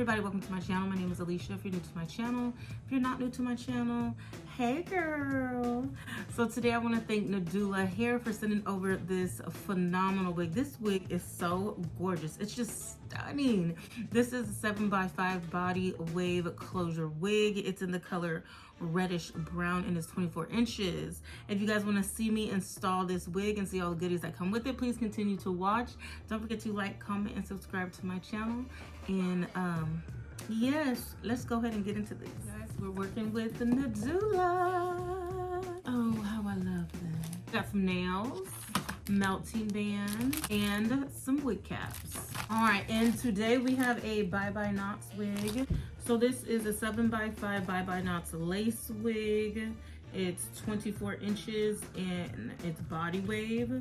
everybody, welcome to my channel. My name is Alishia. If you're new to my channel, if you're not new to my channel, hey girl. So today I want to thank Nadula Hair for sending over this phenomenal wig. This wig is so gorgeous. It's just stunning. This is a 7x5 body wave closure wig. It's in the color reddish brown and it's 24 inches. If you guys want to see me install this wig and see all the goodies that come with it, please continue to watch. Don't forget to like, comment, and subscribe to my channel. And yes, let's go ahead and get into this. Guys, we're working with the Nadula. Oh, how I love that. Got some nails, melting band, and some wig caps. All right, and today we have a Bye Bye Knots wig. So this is a 7x5 Bye Bye Knots lace wig. It's 24 inches and it's body wave.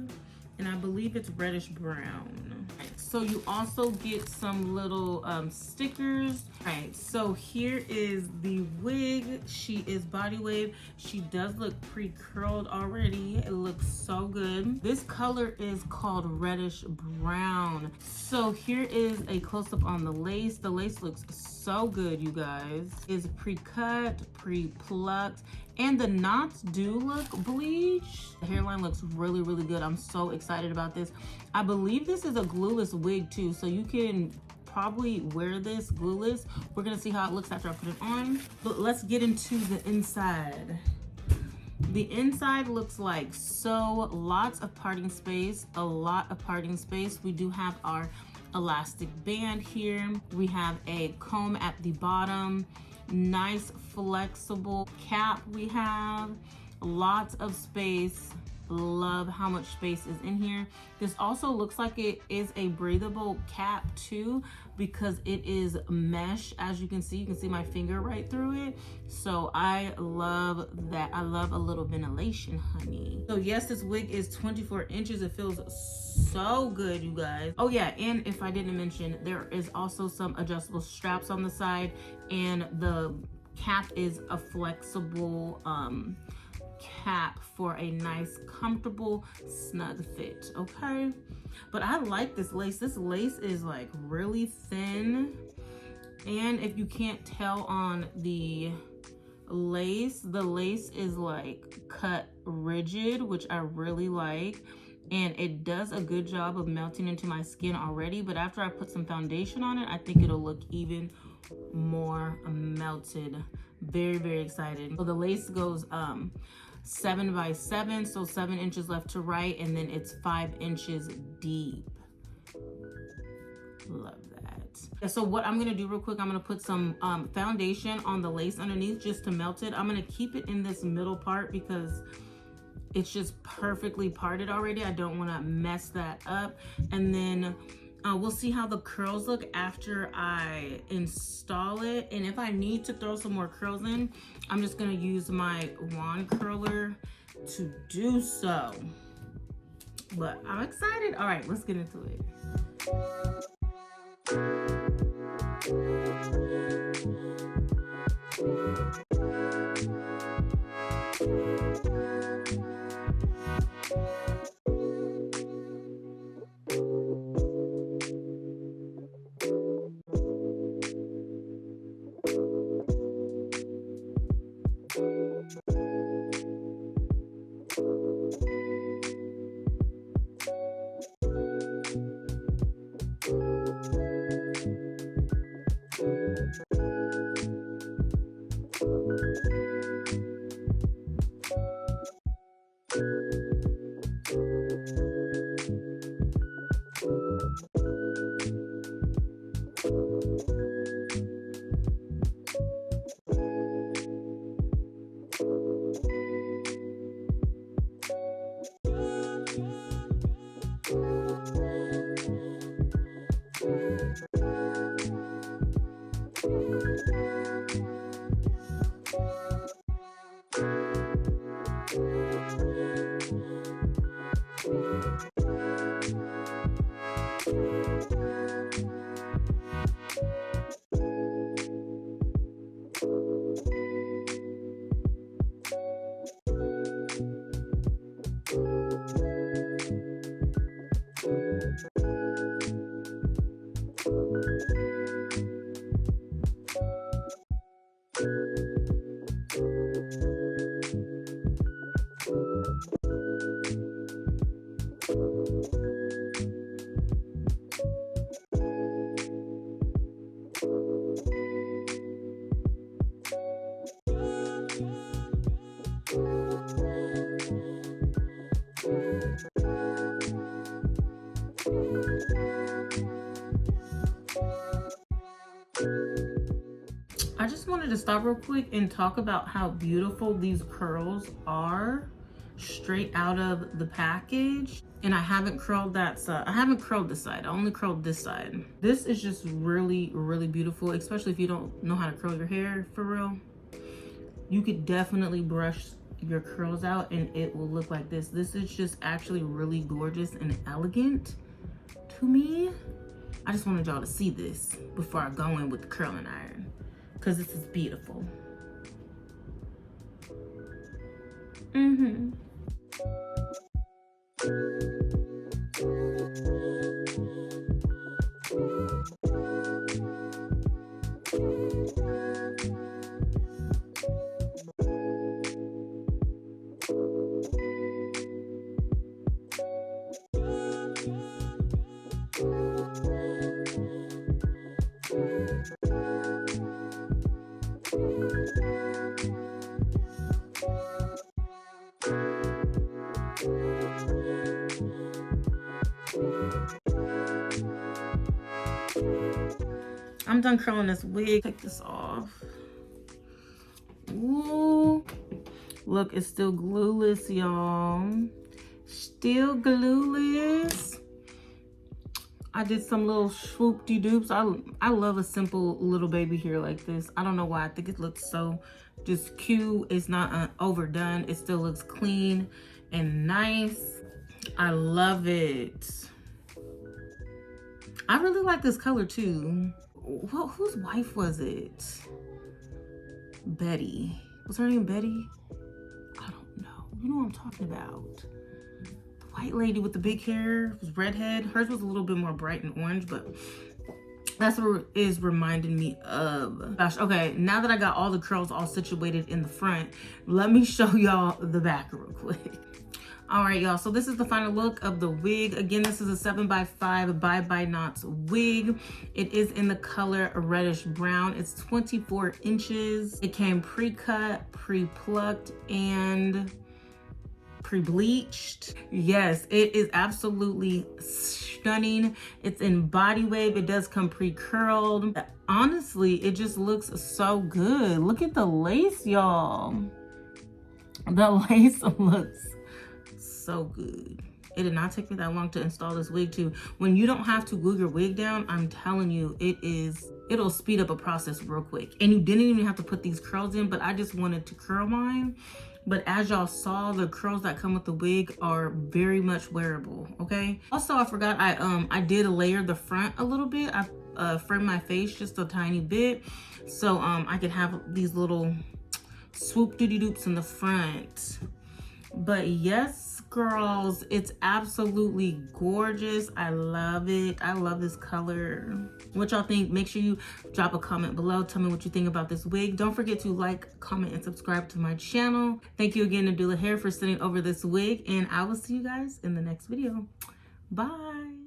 And I believe it's reddish brown. So you also get some little stickers. All right, so here is the wig. She is body wave. She does look pre-curled already. It looks so good. This color is called reddish brown. So here is a close-up on the lace. The lace looks so good, you guys. It's pre-cut, pre-plucked, and the knots do look bleached. The hairline looks really, really good. I'm so excited about this. I believe this is a glueless wig too, so you can probably wear this glueless. We're gonna see how it looks after I put it on. But let's get into the inside. The inside looks like so. Lots of parting space, a lot of parting space. We do have our elastic band here. We have a comb at the bottom. Nice flexible cap we have. Lots of space. Love how much space is in here. This also looks like it is a breathable cap too, because it is mesh. As you can see my finger right through it. So I love that. I love a little ventilation, honey. So yes, this wig is 24 inches. It feels so good, you guys. Oh yeah, and if I didn't mention, there is also some adjustable straps on the side, and the cap is a flexible cap for a nice, comfortable, snug fit, okay? But I like this lace. This lace is like really thin, and if you can't tell on the lace is like cut rigid, which I really like, and it does a good job of melting into my skin already. But after I put some foundation on it, I think it'll look even more melted. Very, very excited. So the lace goes 7x7, so 7 inches left to right, and then it's 5 inches deep. Love that. So what I'm gonna do real quick, I'm gonna put some foundation on the lace underneath just to melt it. I'm gonna keep it in this middle part because it's just perfectly parted already. I don't want to mess that up. And then we'll see how the curls look after I install it. And if I need to throw some more curls in, I'm just going to use my wand curler to do so. But I'm excited. All right, let's get into it. wanted to stop real quick and talk about how beautiful these curls are straight out of the package. And I haven't curled that side. I haven't curled this side. I only curled this side. This is just really, really beautiful, especially if you don't know how to curl your hair for real. You could definitely brush your curls out and it will look like this. This is just actually really gorgeous and elegant to me. I just wanted y'all to see this before I go in with the curling iron, because this is beautiful. I'm done curling this wig. Take this off. Ooh, look, it's still glueless, y'all. Still glueless. I did some little swoop-de-doops. I love a simple little baby hair like this. I don't know why. I think it looks so just cute. It's not overdone. It still looks clean and nice. I love it. I really like this color too. Well, whose wife was it? Betty. Was her name Betty? I don't know. You know what I'm talking about. The white lady with the big hair, was redhead. Hers was a little bit more bright and orange, but that's what is reminding me of. Gosh, okay, now that I got all the curls all situated in the front, let me show y'all the back real quick. All right, y'all, so this is the final look of the wig. Again, this is a 7x5 Bye Knots wig. It is in the color reddish brown. It's 24 inches. It came pre-cut, pre-plucked, and pre-bleached. Yes, it is absolutely stunning. It's in body wave. It does come pre-curled. Honestly, it just looks so good. Look at the lace, y'all. The lace looks so good. It did not take me that long to install this wig too. When you don't have to glue your wig down, I'm telling you, it'll speed up a process real quick. And you didn't even have to put these curls in, but I just wanted to curl mine. But as y'all saw, the curls that come with the wig are very much wearable, okay? Also, I forgot I did layer the front a little bit. I framed my face just a tiny bit, so I could have these little swoop-doody-doops in the front. But yes, girls, it's absolutely gorgeous. I love it. I love this color. What y'all think? Make sure you drop a comment below. Tell me what you think about this wig. Don't forget to like, comment, and subscribe to my channel. Thank you again, Nadula Hair, for sending over this wig, and I will see you guys in the next video. Bye.